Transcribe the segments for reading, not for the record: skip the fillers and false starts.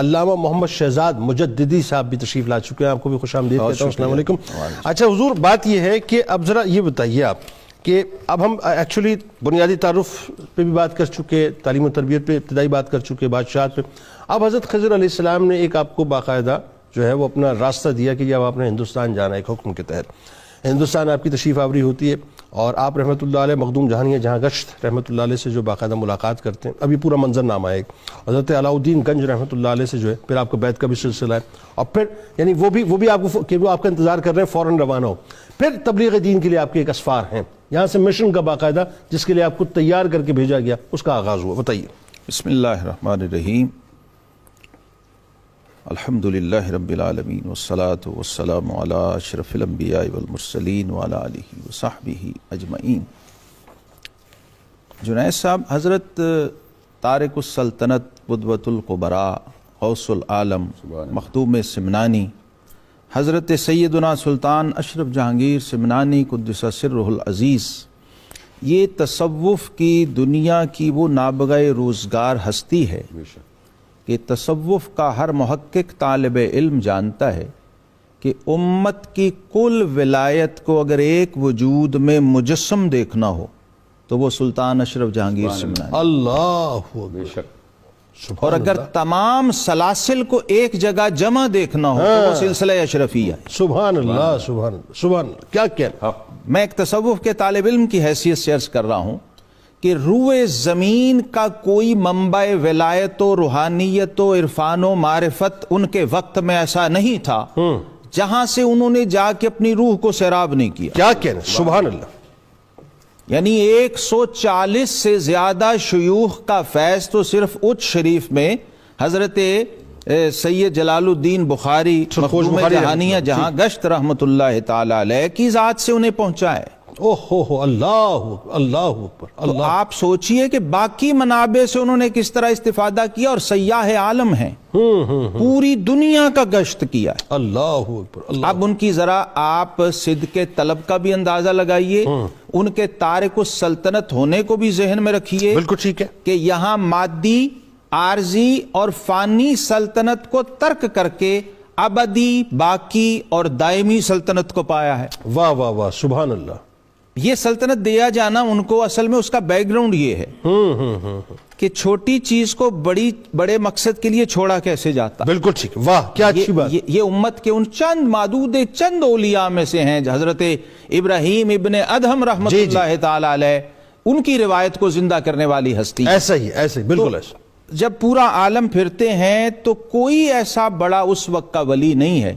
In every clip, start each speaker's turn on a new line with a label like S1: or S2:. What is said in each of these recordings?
S1: علامہ محمد شہزاد مجددی صاحب بھی تشریف لا چکے ہیں. آپ کو بھی خوش آمدید کہتا ہوں. السلام علیکم. اچھا حضور، بات یہ ہے کہ اب ذرا یہ بتائیے آپ کہ اب ہم ایکچولی بنیادی تعارف پہ بھی بات کر چکے، تعلیم و تربیت پہ ابتدائی بات کر چکے، بادشاہت پہ. اب حضرت خضر علیہ السلام نے ایک آپ کو باقاعدہ جو ہے وہ اپنا راستہ دیا کہ جب آپ نے ہندوستان جانا ہے، ایک حکم کے تحت ہندوستان آپ کی تشریف آوری ہوتی ہے اور آپ رحمۃ اللہ علیہ مخدوم جہانیہ جہاں گشت رحمۃ اللہ علیہ سے جو باقاعدہ ملاقات کرتے ہیں. ابھی پورا منظر نامہ ہے. حضرت علاؤ الدین گنج رحمۃ اللہ علیہ سے جو ہے پھر آپ کو بیعت کا بھی سلسلہ ہے، اور پھر یعنی وہ بھی آپ کو کہ وہ آپ کا انتظار کر رہے ہیں فوراً روانہ ہو. پھر تبلیغ دین کے لیے آپ کے ایک اسفار ہیں یہاں سے مشن کا باقاعدہ جس کے لیے آپ کو تیار کر کے بھیجا گیا، اس کا آغاز ہوا. بتائیے.
S2: بسم اللہ الرحمن الرحیم. الحمدللہ رب العالمین والصلاة والسلام علی اشرف الانبیاء والمرسلین وعلی آلہ وصحبہ اجمعین. جنید صاحب، حضرت طارق السلطنت قدوۃ القبراء غوث العالم مخدوم سمنانی حضرت سیدنا سلطان اشرف جہانگیر سمنانی قدس سرہ العزیز، یہ تصوف کی دنیا کی وہ نابغہ روزگار ہستی ہے کہ تصوف کا ہر محقق طالب علم جانتا ہے کہ امت کی کل ولایت کو اگر ایک وجود میں مجسم دیکھنا ہو تو وہ سلطان اشرف جہانگیر سمنانی.
S1: اللہ
S2: اور اگر تمام سلاسل کو ایک جگہ جمع دیکھنا ہو تو وہ سلسلہ اشرفیہ ہے.
S1: سبحان اللہ سبحان اللہ سبحان اللہ. کیا کہنا.
S2: میں ایک تصوف کے طالب علم کی حیثیت سے عرض کر رہا ہوں کہ روئے زمین کا کوئی منبع ولایت و روحانیت و عرفان و معرفت ان کے وقت میں ایسا نہیں تھا جہاں سے انہوں نے جا کے اپنی روح کو سیراب نہیں کیا.
S1: کیا کہنا. سبحان اللہ.
S2: یعنی 140 سے زیادہ شیوخ کا فیض تو صرف اچ شریف میں حضرت سید جلال الدین بخاری مخدوم جہانیہ جہاں گشت رحمت اللہ تعالی علیہ کی ذات سے انہیں پہنچا ہے.
S1: اللہ
S2: تو آپ سوچئے کہ باقی منابع سے انہوں نے کس طرح استفادہ کیا، اور سیاح عالم ہیں، پوری دنیا کا گشت کیا ہے.
S1: اللہ اکبر.
S2: اب ان کی ذرا آپ صدق طلب کا بھی اندازہ لگائیے، ان کے طارق السلطنت ہونے کو بھی ذہن میں رکھیے.
S1: بالکل ٹھیک ہے
S2: کہ یہاں مادی، عارضی اور فانی سلطنت کو ترک کر کے ابدی، باقی اور دائمی سلطنت کو پایا ہے.
S1: واہ واہ واہ. سبحان اللہ.
S2: یہ سلطنت دیا جانا ان کو اصل میں اس کا بیک گراؤنڈ یہ ہے کہ چھوٹی چیز کو بڑے مقصد کے لیے چھوڑا کیسے جاتا.
S1: بالکل ٹھیک. واہ کیا اچھی بات.
S2: یہ امت کے ان چند معدود چند اولیاء میں سے ہیں. حضرت ابراہیم ابن ادہم رحمت اللہ تعالی علیہ، ان کی روایت کو زندہ کرنے والی ہستی.
S1: ایسا ہی بالکل ایسا.
S2: جب پورا عالم پھرتے ہیں تو کوئی ایسا بڑا اس وقت کا ولی نہیں ہے،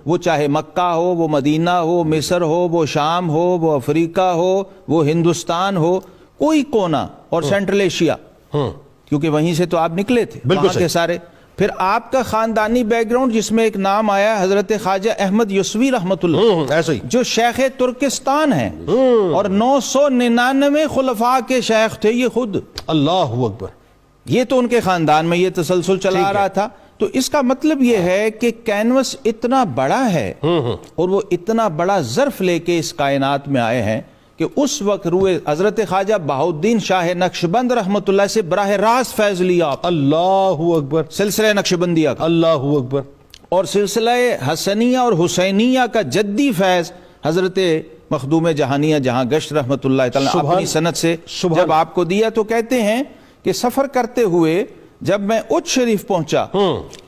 S2: وہ چاہے مکہ ہو، وہ مدینہ ہو، مصر ہو، وہ شام ہو، وہ افریقہ ہو، وہ ہندوستان ہو، کوئی کونا، اور سینٹرل ایشیا، کیونکہ وہیں سے تو آپ نکلے تھے وہاں کے سارے. پھر آپ کا خاندانی بیک گراؤنڈ جس میں ایک نام آیا حضرت خواجہ احمد یسوی رحمت اللہ،
S1: ایسا ہی،
S2: جو شیخ ترکستان ہیں اور 999 خلفاء کے شیخ تھے یہ خود.
S1: اللہ اکبر.
S2: یہ تو ان کے خاندان میں یہ تسلسل چلا رہا تھا. تو اس کا مطلب یہ ہے کہ کینوس اتنا بڑا ہے اور وہ اتنا بڑا ظرف لے کے اس کائنات میں آئے ہیں کہ اس وقت روئے حضرت خواجہ بہاؤالدین شاہ نقشبند رحمت اللہ سے براہ راست فیض لیا.
S1: اللہ اکبر.
S2: سلسلہ نقشبندیہ کا.
S1: اللہ اکبر.
S2: اور سلسلہ حسنیہ اور حسینیہ کا جدی فیض حضرت مخدوم جہانیہ جہاں گشت رحمت اللہ تعالی اپنی سند سے جب آپ کو دیا تو کہتے ہیں کہ سفر کرتے ہوئے جب میں اچ شریف پہنچا،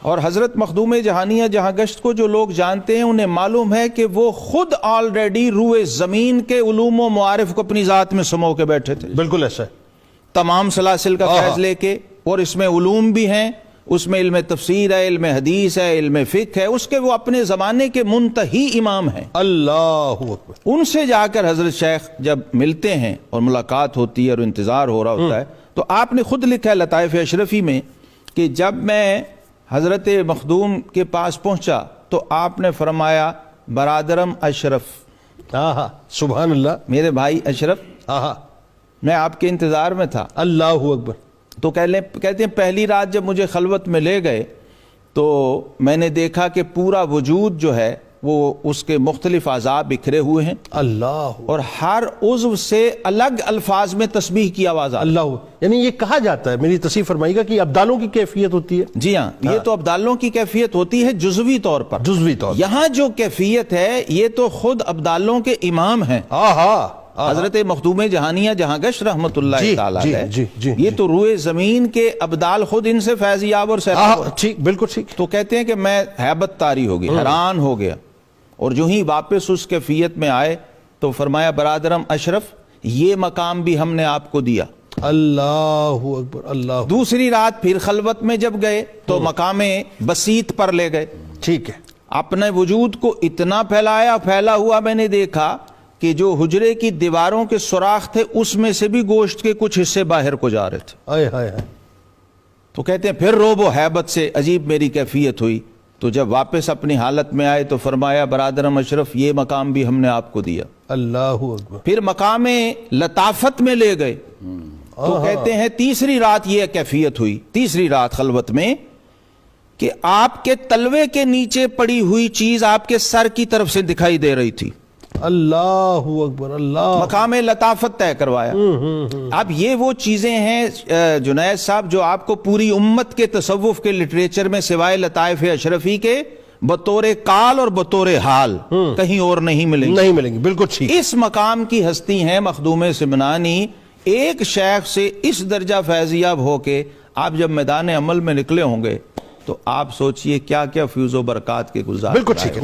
S2: اور حضرت مخدوم جہانیہ جہاں گشت کو جو لوگ جانتے ہیں انہیں معلوم ہے کہ وہ خود آلریڈی روئے زمین کے علوم و معارف کو اپنی ذات میں سمو کے بیٹھے تھے.
S1: بالکل ایسا ہے.
S2: تمام سلاسل کا فیض لے کے، اور اس میں علوم بھی ہیں، اس میں علم تفسیر ہے، علم حدیث ہے، علم فقہ ہے، اس کے وہ اپنے زمانے کے منتہی امام ہیں.
S1: اللہ اکبر.
S2: ان سے جا کر حضرت شیخ جب ملتے ہیں اور ملاقات ہوتی ہے اور انتظار ہو رہا ہوتا ہے، تو آپ نے خود لکھا ہے لطائف اشرفی میں کہ جب میں حضرت مخدوم کے پاس پہنچا تو آپ نے فرمایا برادرم اشرف.
S1: سبحان اللہ.
S2: میرے بھائی اشرف، میں آپ کے انتظار میں تھا.
S1: اللہ اکبر.
S2: تو کہتے ہیں پہلی رات جب مجھے خلوت میں لے گئے تو میں نے دیکھا کہ پورا وجود جو ہے وہ اس کے مختلف اعضاء بکھرے ہوئے ہیں
S1: اللہ
S2: اور ہر عضو سے الگ الفاظ میں تسبیح کی آواز آتی ہے.
S1: اللہ، یعنی یہ کہا جاتا ہے، میری تصریح فرمائیے گا کہ ابدالوں کی کیفیت ہوتی ہے.
S2: جی ہاں، یہ تو ابدالوں کی کیفیت ہوتی ہے جزوی طور پر.
S1: جزوی طور پر.
S2: یہاں جو کیفیت ہے یہ تو خود ابدالوں کے امام ہیں، حضرت مخدوم جہانیہ جہاں گشت رحمت اللہ تعالیٰ علیہ. یہ تو روئے زمین کے ابدال خود ان سے فیض یاب اور سیراب.
S1: ٹھیک، بالکل ٹھیک.
S2: تو کہتے ہیں کہ میں ہیبت طاری ہو گئی، حیران ہو گیا، اور جو ہی واپس اس کیفیت میں آئے تو فرمایا برادرم اشرف یہ مقام بھی ہم نے آپ کو دیا.
S1: اللہ اکبر. اللہ.
S2: دوسری رات پھر خلوت میں جب گئے تو مقام بسیط پر لے گئے.
S1: ٹھیک ہے.
S2: اپنے وجود کو اتنا پھیلا ہوا میں نے دیکھا کہ جو حجرے کی دیواروں کے سوراخ تھے اس میں سے بھی گوشت کے کچھ حصے باہر کو جا رہے تھے.
S1: ہائے ہائے ہائے.
S2: تو کہتے ہیں پھر روب و ہیبت سے عجیب میری کیفیت ہوئی. تو جب واپس اپنی حالت میں آئے تو فرمایا برادرم اشرف یہ مقام بھی ہم نے آپ کو دیا.
S1: اللہ اکبر.
S2: پھر مقام لطافت میں لے گئے تو کہتے ہیں تیسری رات یہ کیفیت ہوئی، تیسری رات خلوت میں، کہ آپ کے تلوے کے نیچے پڑی ہوئی چیز آپ کے سر کی طرف سے دکھائی دے رہی تھی.
S1: اللہ اکبر. اللہ.
S2: مقام لطافت طے کروایا. اب یہ وہ چیزیں ہیں جنید صاحب جو آپ کو پوری امت کے تصوف کے لٹریچر میں سوائے لطائف اشرفی کے بطور قال اور بطور حال کہیں اور نہیں ملیں گی.
S1: نہیں ملیں گی. بالکل ٹھیک.
S2: اس مقام کی ہستی ہیں مخدوم سمنانی. ایک شیخ سے اس درجہ فیضیاب ہو کے آپ جب میدان عمل میں نکلے ہوں گے تو آپ سوچئے کیا کیا فیوز و برکات کے گلزار.
S1: بالکل ٹھیک ہے.